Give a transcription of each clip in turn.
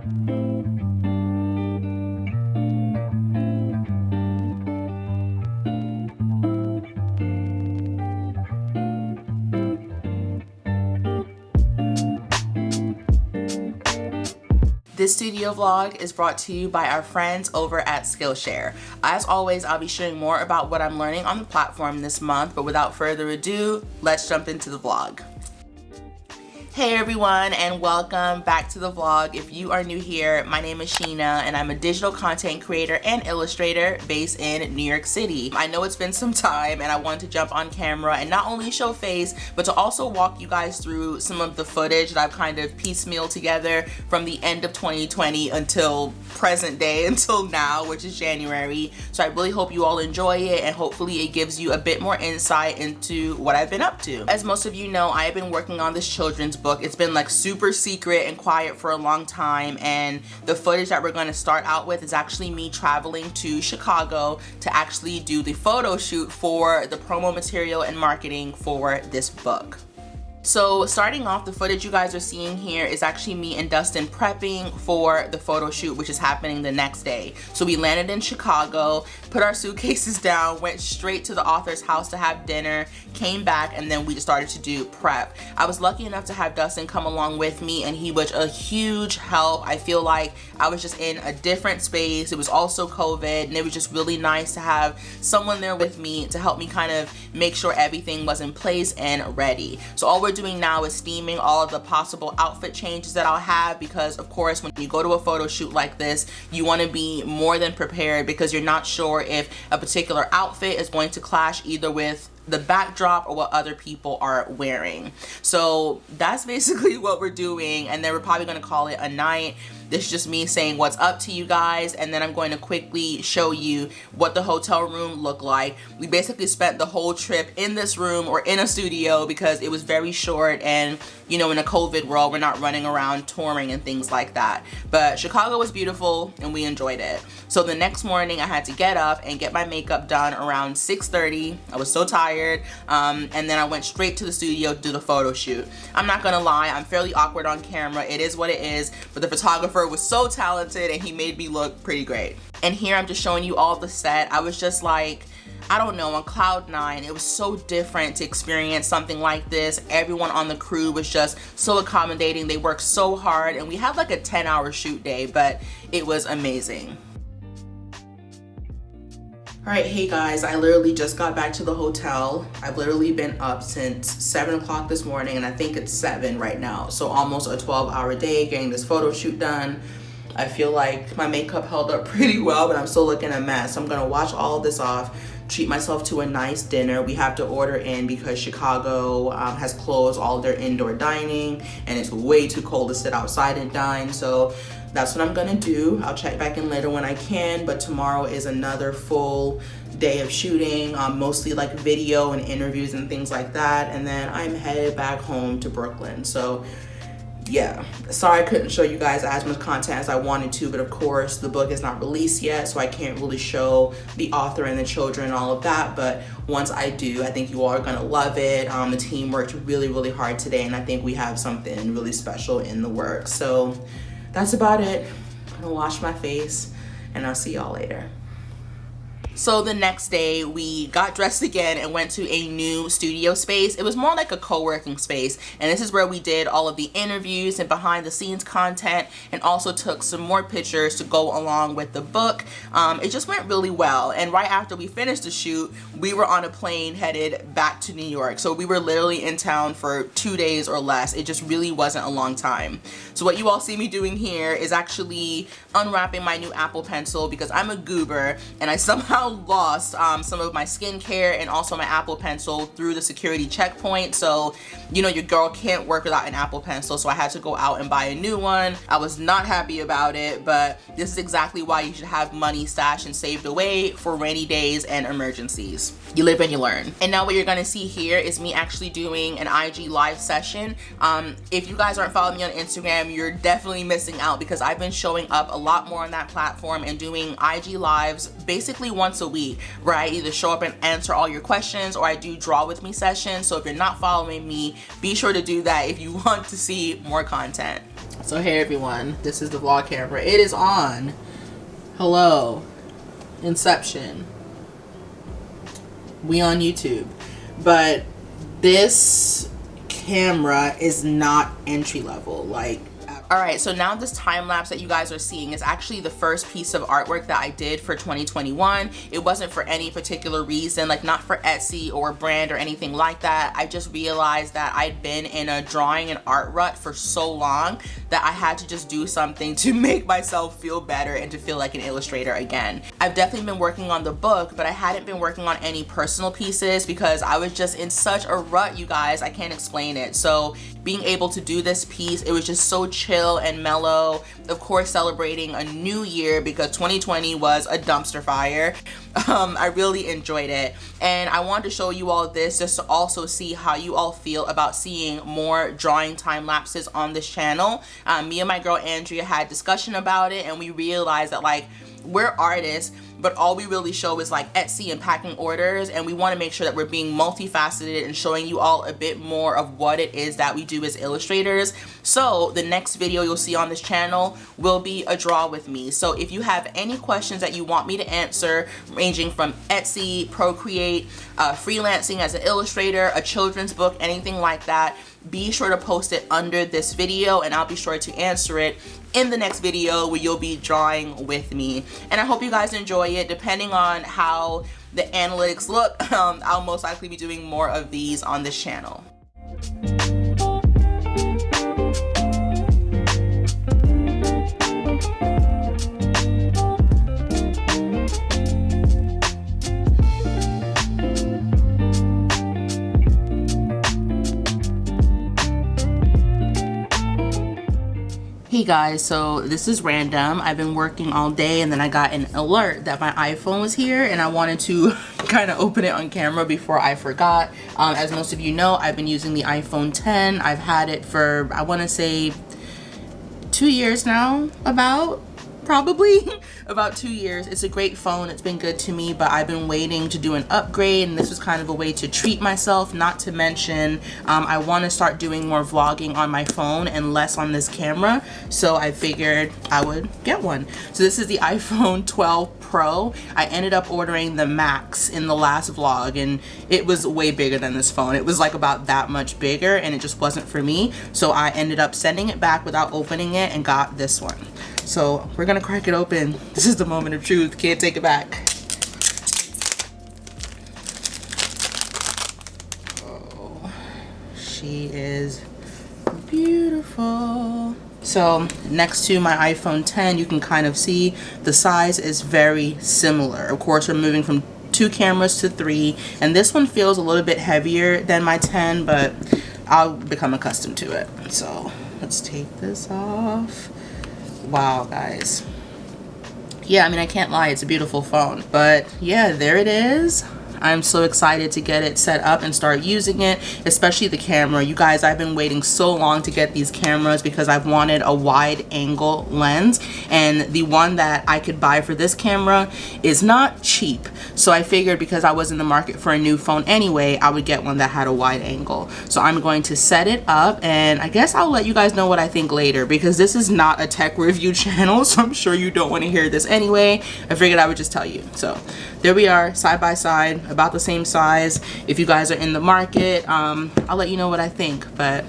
This studio vlog is brought to you by our friends over at Skillshare. As always, I'll be sharing more about what I'm learning on the platform this month, but without further ado, let's jump into the vlog. Hey everyone, and welcome back to the vlog. If you are new here, my name is Sheena and I'm a digital content creator and illustrator based in New York City. I know it's been some time and I wanted to jump on camera and not only show face, but to also walk you guys through some of the footage that I've kind of piecemeal together from the end of 2020 until present day, until now, which is January. So I really hope you all enjoy it and hopefully it gives you a bit more insight into what I've been up to. As most of you know, I have been working on this children's book. It's been like super secret and quiet for a long time, and the footage that we're going to start out with is actually me traveling to Chicago to actually do the photo shoot for the promo material and marketing for this book. So starting off, the footage you guys are seeing here is actually me and Dustin prepping for the photo shoot, which is happening the next day. So we landed in Chicago, put our suitcases down, went straight to the author's house to have dinner, came back, and then we just started to do prep. I was lucky enough to have Dustin come along with me and he was a huge help. I feel like I was just in a different space. It was also COVID and it was just really nice to have someone there with me to help me kind of make sure everything was in place and ready. So all we're doing now is steaming all of the possible outfit changes that I'll have, because of course when you go to a photo shoot like this, you want to be more than prepared because you're not sure if a particular outfit is going to clash either with the backdrop or what other people are wearing. So that's basically what we're doing, and then we're probably going to call it a night. This is just me saying what's up to you guys, and then I'm going to quickly show you what the hotel room looked like. We basically spent the whole trip in this room or in a studio because it was very short, and you know, in a COVID world, we're not running around touring and things like that. But Chicago was beautiful and we enjoyed it. So the next morning I had to get up and get my makeup done around 6:30. I was so tired, and then I went straight to the studio to do the photo shoot. I'm not gonna lie, I'm fairly awkward on camera. It is what it is, but the photographer was so talented and he made me look pretty great. And here I'm just showing you all the set. I was just like, I don't know, on cloud nine. It was so different to experience something like this. Everyone on the crew was just so accommodating. They worked so hard and we had like a 10-hour shoot day, but it was amazing. All right, hey guys, I literally just got back to the hotel. I've literally been up since 7 o'clock this morning and I think it's 7 right now. So almost a 12-hour day getting this photo shoot done. I feel like my makeup held up pretty well, but I'm still looking a mess. So I'm gonna wash all of this off, treat myself to a nice dinner. We have to order in because Chicago has closed all their indoor dining and it's way too cold to sit outside and dine. So that's what I'm gonna do. I'll check back in later when I can, but tomorrow is another full day of shooting, mostly like video and interviews and things like that. And then I'm headed back home to Brooklyn. So yeah, sorry I couldn't show you guys as much content as I wanted to, but of course the book is not released yet, so I can't really show the author and the children and all of that. But once I do, I think you all are gonna love it. The team worked really, really hard today, and I think we have something really special in the works. So that's about it. I'm gonna wash my face and I'll see y'all later. So the next day we got dressed again and went to a new studio space. It was more like a co-working space, and this is where we did all of the interviews and behind the scenes content, and also took some more pictures to go along with the book. It just went really well, and right after we finished the shoot, we were on a plane headed back to New York. So we were literally in town for 2 days or less. It just really wasn't a long time. So what you all see me doing here is actually unwrapping my new Apple Pencil because I'm a goober and I somehow lost some of my skincare and also my Apple Pencil through the security checkpoint. So you know, your girl can't work without an Apple Pencil, so I had to go out and buy a new one. I was not happy about it, but this is exactly why you should have money stashed and saved away for rainy days and emergencies. You live and you learn. And now what you're gonna see here is me actually doing an IG live session. If you guys aren't following me on Instagram, you're definitely missing out because I've been showing up a lot more on that platform and doing IG lives basically once a week, where I either show up and answer all your questions or I do draw with me sessions. So if you're not following me, be sure to do that if you want to see more content. So hey everyone, this is the vlog camera. It is on. Hello. Inception. We on YouTube. But this camera is not entry level. Like, alright, so now this time lapse that you guys are seeing is actually the first piece of artwork that I did for 2021. It wasn't for any particular reason, like not for Etsy or a brand or anything like that. I just realized that I'd been in a drawing and art rut for so long that I had to just do something to make myself feel better and to feel like an illustrator again. I've definitely been working on the book, but I hadn't been working on any personal pieces because I was just in such a rut, you guys. I can't explain it. So being able to do this piece, it was just so chill and mellow. Of course, celebrating a new year because 2020 was a dumpster fire. I really enjoyed it, and I wanted to show you all this just to also see how you all feel about seeing more drawing time lapses on this channel. Me and my girl Andrea had discussion about it, and we realized that like we're artists, but all we really show is like Etsy and packing orders, and we want to make sure that we're being multifaceted and showing you all a bit more of what it is that we do as illustrators. So the next video you'll see on this channel will be a draw with me. So if you have any questions that you want me to answer, ranging from Etsy, Procreate, freelancing as an illustrator, a children's book, anything like that, be sure to post it under this video and I'll be sure to answer it in the next video where you'll be drawing with me. And I hope you guys enjoy it. Depending on how the analytics look, I'll most likely be doing more of these on this channel. Hey guys, so this is random. I've been working all day and then I got an alert that my iPhone was here and I wanted to kind of open it on camera before I forgot. As most of you know, I've been using the iPhone 10. I've had it for, I want to say 2 years now, probably about 2 years. It's a great phone. It's been good to me, but I've been waiting to do an upgrade, and this was kind of a way to treat myself. Not to mention, I want to start doing more vlogging on my phone and less on this camera, so I figured I would get one. So this is the iPhone 12 Pro. I ended up ordering the Max in the last vlog, and it was way bigger than this phone. It was like about that much bigger, and it just wasn't for me, so I ended up sending it back without opening it and got this one. So we're gonna crack it open. This is the moment of truth. Can't take it back. Oh, she is beautiful. So next to my iPhone 10, you can kind of see the size is very similar. Of course, we're moving from 2 cameras to 3, and this one feels a little bit heavier than my 10, but I'll become accustomed to it. So let's take this off. Wow, guys. Yeah, I mean, I can't lie, it's a beautiful phone. But yeah, there it is. I'm so excited to get it set up and start using it, especially the camera. You guys, I've been waiting so long to get these cameras because I've wanted a wide angle lens, and the one that I could buy for this camera is not cheap. So I figured because I was in the market for a new phone anyway, I would get one that had a wide angle. So I'm going to set it up, and I guess I'll let you guys know what I think later because this is not a tech review channel, so I'm sure you don't want to hear this anyway. I figured I would just tell you. So there we are, side by side, about the same size. If you guys are in the market, I'll let you know what I think, but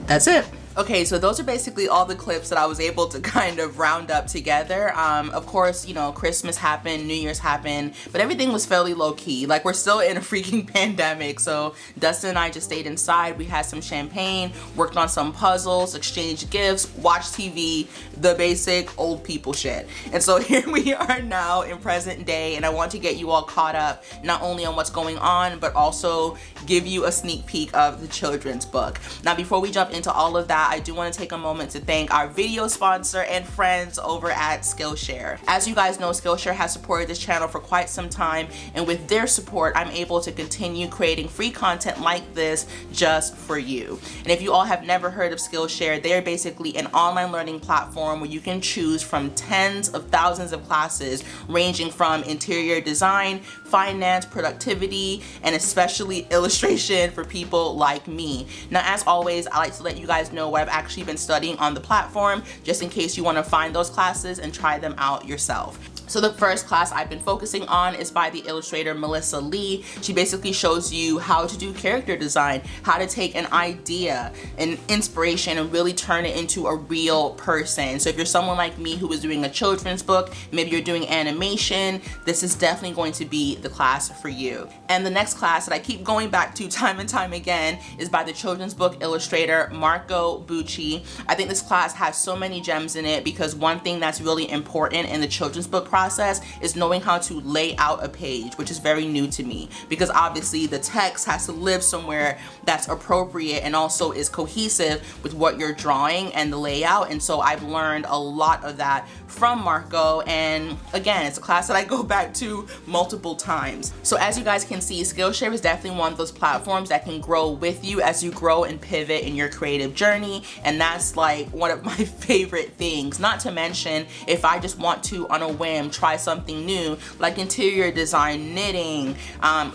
that's it. Okay, so those are basically all the clips that I was able to kind of round up together. Of course, you know, Christmas happened, New Year's happened, but everything was fairly low-key. Like, we're still in a freaking pandemic, so Dustin and I just stayed inside. We had some champagne, worked on some puzzles, exchanged gifts, watched TV, the basic old people shit. And so here we are now in present day, and I want to get you all caught up, not only on what's going on, but also give you a sneak peek of the children's book. Now, before we jump into all of that, I do want to take a moment to thank our video sponsor and friends over at Skillshare. As you guys know, Skillshare has supported this channel for quite some time, and with their support, I'm able to continue creating free content like this just for you. And if you all have never heard of Skillshare, they're basically an online learning platform where you can choose from tens of thousands of classes ranging from interior design, finance, productivity, and especially illustration for people like me. Now, as always, I like to let you guys know what I've actually been studying on the platform, just in case you want to find those classes and try them out yourself. So the first class I've been focusing on is by the illustrator Melissa Lee. She basically shows you how to do character design, how to take an idea, an inspiration, and really turn it into a real person. So if you're someone like me who is doing a children's book, maybe you're doing animation, this is definitely going to be the class for you. And the next class that I keep going back to time and time again is by the children's book illustrator Marco Bucci. I think this class has so many gems in it because one thing that's really important in the children's book process is knowing how to lay out a page, which is very new to me because obviously the text has to live somewhere that's appropriate and also is cohesive with what you're drawing and the layout. And so I've learned a lot of that from Marco, and again, it's a class that I go back to multiple times. So as you guys can see, Skillshare is definitely one of those platforms that can grow with you as you grow and pivot in your creative journey, and that's like one of my favorite things. Not to mention, if I just want to on a whim try something new like interior design, knitting,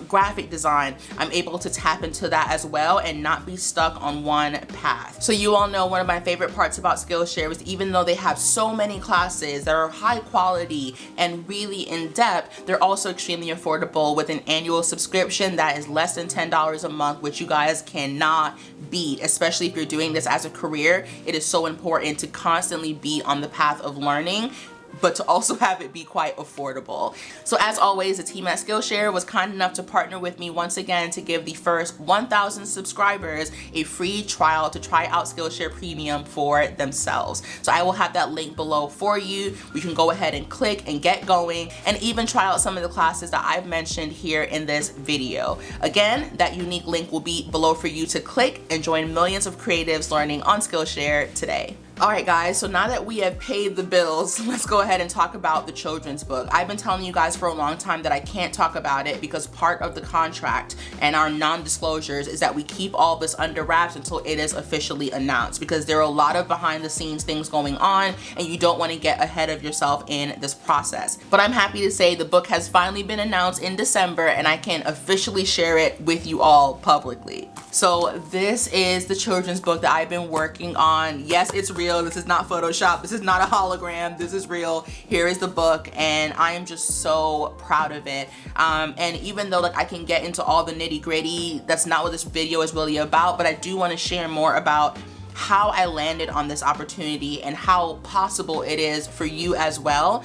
graphic design, I'm able to tap into that as well and not be stuck on one path. So you all know one of my favorite parts about Skillshare is even though they have so many classes that are high quality and really in depth, they're also extremely affordable with an annual subscription that is less than $10 a month, which you guys cannot beat, especially if you're doing this as a career. It is so important to constantly be on the path of learning, but to also have it be quite affordable. So as always, the team at Skillshare was kind enough to partner with me once again to give the first 1,000 subscribers a free trial to try out Skillshare Premium for themselves. So I will have that link below for you. You can go ahead and click and get going and even try out some of the classes that I've mentioned here in this video. Again, that unique link will be below for you to click and join millions of creatives learning on Skillshare today. Alright guys, so now that we have paid the bills, let's go ahead and talk about the children's book. I've been telling you guys for a long time that I can't talk about it because part of the contract and our non-disclosures is that we keep all this under wraps until it is officially announced, because there are a lot of behind the scenes things going on and you don't want to get ahead of yourself in this process. But I'm happy to say the book has finally been announced in December and I can officially share it with you all publicly. So this is the children's book that I've been working on. Yes, it's real. This is not Photoshop. This is not a hologram. This is real. Here is the book and I am just so proud of it. And even though like I can get into all the nitty gritty, that's not what this video is really about, but I do want to share more about how I landed on this opportunity and how possible it is for you as well.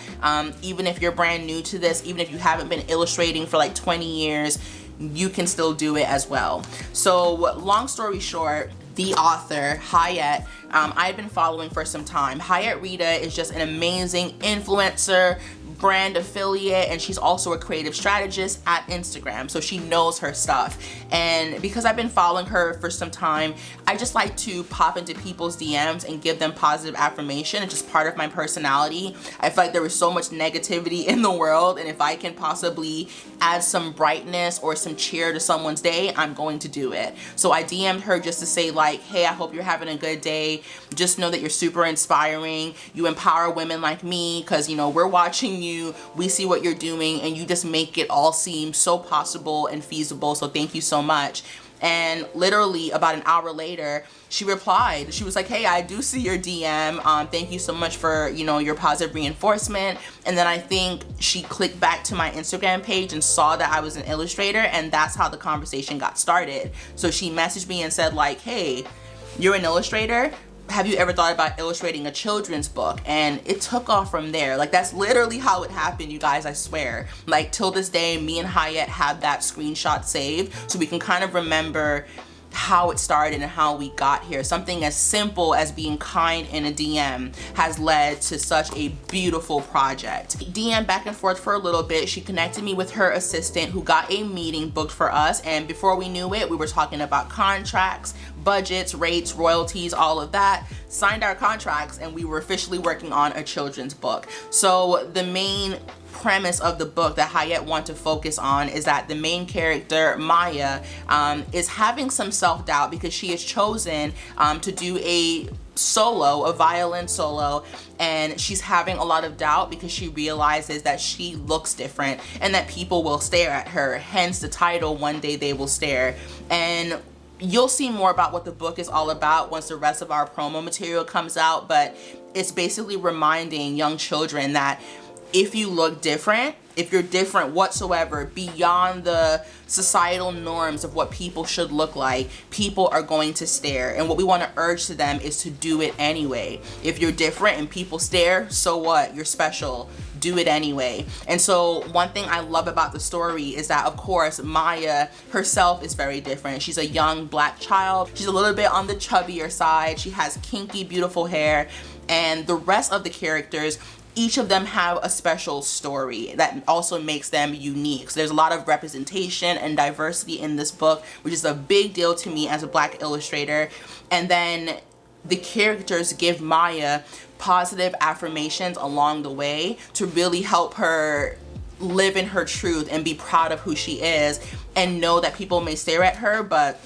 Even if you're brand new to this, even if you haven't been illustrating for like 20 years, you can still do it as well. So long story short, the author, Hayat, I've been following for some time. Hayat Rita is just an amazing influencer, brand affiliate, and she's also a creative strategist at Instagram, so she knows her stuff. And because I've been following her for some time, I just like to pop into people's DMs and give them positive affirmation. It's just part of my personality. I feel like there is so much negativity in the world, and if I can possibly add some brightness or some cheer to someone's day, I'm going to do it. So I DM'd her just to say like, hey, I hope you're having a good day. Just know that you're super inspiring. You empower women like me because, you know, we're watching you, we see what you're doing, and you just make it all seem so possible and feasible. So thank you so much. And literally about an hour later, she replied. She was like, hey, I do see your DM. Thank you so much for, you know, your positive reinforcement. And then I think she clicked back to my Instagram page and saw that I was an illustrator, and that's how the conversation got started. So she messaged me and said like, hey, you're an illustrator? Have you ever thought about illustrating a children's book? And it took off from there. Like, that's literally how it happened, you guys, I swear. Like, till this day, me and Hayat have that screenshot saved so we can kind of remember how it started and how we got here. Something as simple as being kind in a DM has led to such a beautiful project. DM back and forth for a little bit. She connected me with her assistant who got a meeting booked for us, and before we knew it, we were talking about contracts, budgets, rates, royalties, all of that. Signed our contracts and we were officially working on a children's book. So the main premise of the book that Hayat want to focus on is that the main character, Maya, is having some self-doubt because she has chosen to do a violin solo, and she's having a lot of doubt because she realizes that she looks different and that people will stare at her, hence the title, One Day They Will Stare. And you'll see more about what the book is all about once the rest of our promo material comes out, but it's basically reminding young children that if you look different, if you're different whatsoever beyond the societal norms of what people should look like, people are going to stare. And what we want to urge to them is to do it anyway. If you're different and people stare, so what? You're special. Do it anyway. And so one thing I love about the story is that, of course, Maya herself is very different. She's a young black child. She's a little bit on the chubbier side. She has kinky, beautiful hair. And the rest of the characters, each of them have a special story that also makes them unique. So there's a lot of representation and diversity in this book, which is a big deal to me as a black illustrator. And then the characters give Maya positive affirmations along the way to really help her live in her truth and be proud of who she is, and know that people may stare at her, but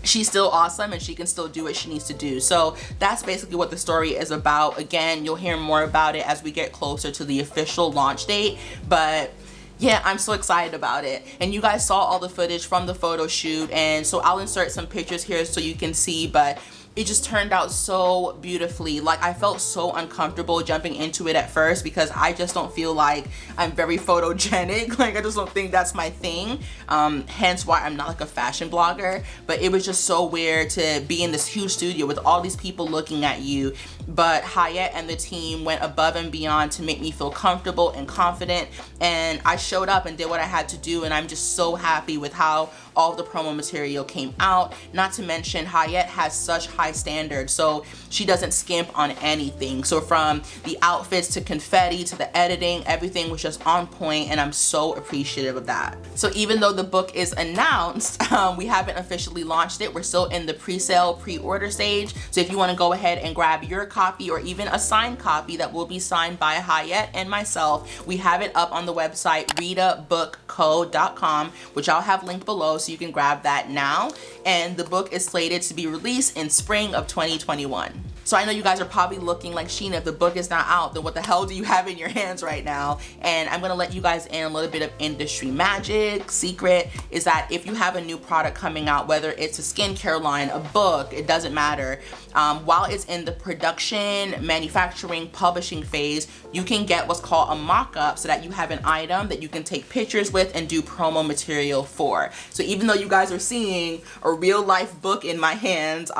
she's still awesome and she can still do what she needs to do. So that's basically what the story is about. Again, you'll hear more about it as we get closer to the official launch date, but yeah, I'm so excited about it. And you guys saw all the footage from the photo shoot, and so I'll insert some pictures here so you can see, but it just turned out so beautifully. Like, I felt so uncomfortable jumping into it at first because I just don't feel like I'm very photogenic. Like, I just don't think that's my thing. Hence why I'm not like a fashion blogger. But it was just so weird to be in this huge studio with all these people looking at you. But Hayat and the team went above and beyond to make me feel comfortable and confident. And I showed up and did what I had to do. And I'm just so happy with how all of the promo material came out. Not to mention, Hayat has such high standards, so she doesn't skimp on anything. So from the outfits to confetti to the editing, everything was just on point, and I'm so appreciative of that. So even though the book is announced, we haven't officially launched it. We're still in the pre-sale, pre-order stage. So if you want to go ahead and grab your copy, or even a signed copy that will be signed by Hayat and myself, we have it up on the website readabookco.com, which I'll have linked below, so you can grab that now. And the book is slated to be released in spring of 2021. So I know you guys are probably looking like, Sheena, if the book is not out, then what the hell do you have in your hands right now? And I'm gonna let you guys in a little bit of industry magic. Secret is that if you have a new product coming out, whether it's a skincare line, a book, it doesn't matter. While it's in the production, manufacturing, publishing phase, you can get what's called a mock-up, so that you have an item that you can take pictures with and do promo material for. So even though you guys are seeing a real life book in my hands,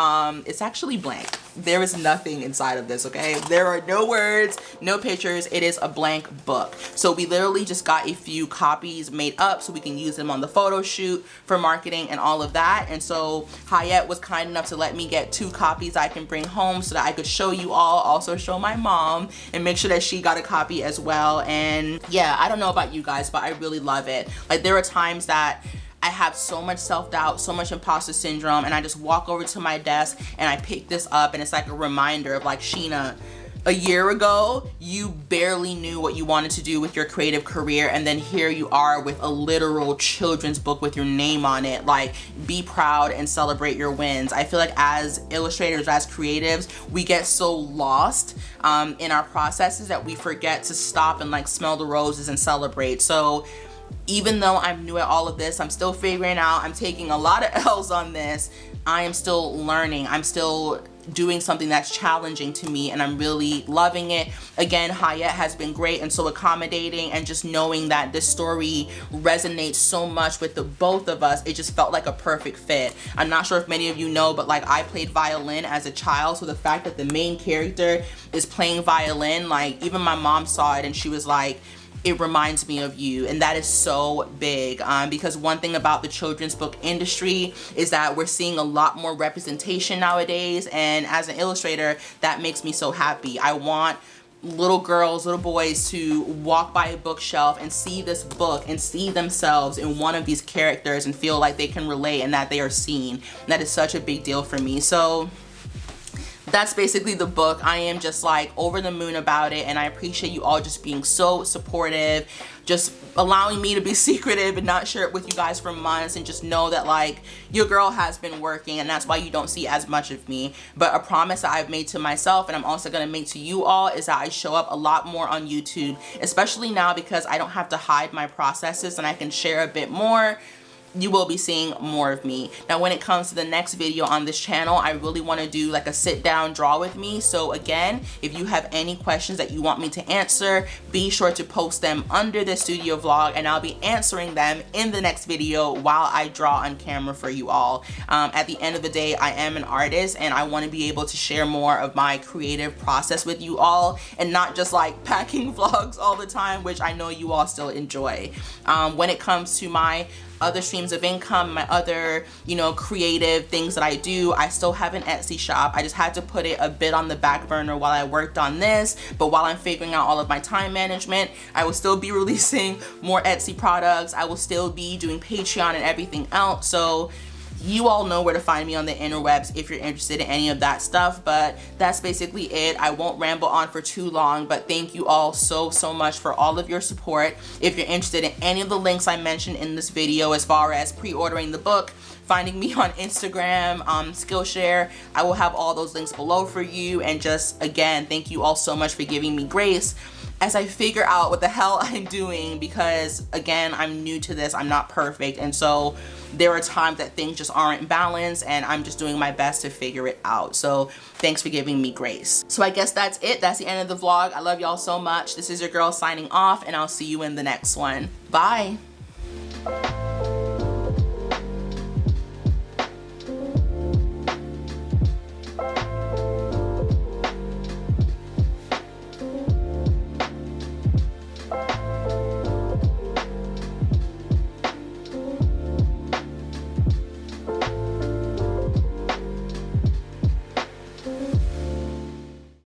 it's actually blank. There is nothing inside of this, okay? There are no words, no pictures. It is a blank book. So we literally just got a few copies made up so we can use them on the photo shoot for marketing and all of that. And so Hayat was kind enough to let me get 2 copies I can bring home so that I could show you all, also show my mom, and make sure that she got a copy as well. And yeah, I don't know about you guys, but I really love it. Like, there are times that I have so much self-doubt, so much imposter syndrome, and I just walk over to my desk and I pick this up, and it's like a reminder of like, Sheena, a year ago, you barely knew what you wanted to do with your creative career, and then here you are with a literal children's book with your name on it. Like, be proud and celebrate your wins. I feel like as illustrators, as creatives, we get so lost in our processes that we forget to stop and like smell the roses and celebrate. So even though I'm new at all of this, I'm still figuring out, I'm taking a lot of L's on this, I am still learning. I'm still doing something that's challenging to me, and I'm really loving it. Again, Hayat has been great and so accommodating, and just knowing that this story resonates so much with the both of us, it just felt like a perfect fit. I'm not sure if many of you know, but like, I played violin as a child, so the fact that the main character is playing violin, like, even my mom saw it and she was like, it reminds me of you. And that is so big, because one thing about the children's book industry is that we're seeing a lot more representation nowadays, and as an illustrator, that makes me so happy. I want little girls, little boys to walk by a bookshelf and see this book and see themselves in one of these characters and feel like they can relate and that they are seen. And that is such a big deal for me. So that's basically the book. I am just like over the moon about it, and I appreciate you all just being so supportive, just allowing me to be secretive and not share it with you guys for months, and just know that like, your girl has been working, and that's why you don't see as much of me. But a promise that I've made to myself, and I'm also gonna make to you all, is that I show up a lot more on YouTube, especially now because I don't have to hide my processes and I can share a bit more. you will be seeing more of me. Now when it comes to the next video on this channel, I really want to do like a sit down draw with me. So again, if you have any questions that you want me to answer, be sure to post them under the studio vlog and I'll be answering them in the next video while I draw on camera for you all. At the end of the day, I am an artist and I want to be able to share more of my creative process with you all and not just like packing vlogs all the time, which I know you all still enjoy. When it comes to my other streams of income, my other, you know, creative things that I do, I still have an Etsy shop. I just had to put it a bit on the back burner while I worked on this, but while I'm figuring out all of my time management, I will still be releasing more Etsy products. I will still be doing Patreon and everything else. So you all know where to find me on the interwebs if you're interested in any of that stuff, but that's basically it. I won't ramble on for too long, but thank you all so much for all of your support. If you're interested in any of the links I mentioned in this video, as far as pre-ordering the book, finding me on Instagram, Skillshare, I will have all those links below for you. And just again, thank you all so much for giving me grace as I figure out what the hell I'm doing, because again, I'm new to this, I'm not perfect, and so there are times that things just aren't balanced and I'm just doing my best to figure it out. So thanks for giving me grace. So I guess that's it. That's the end of the vlog. I love y'all so much. This is your girl signing off and I'll see you in the next one. Bye.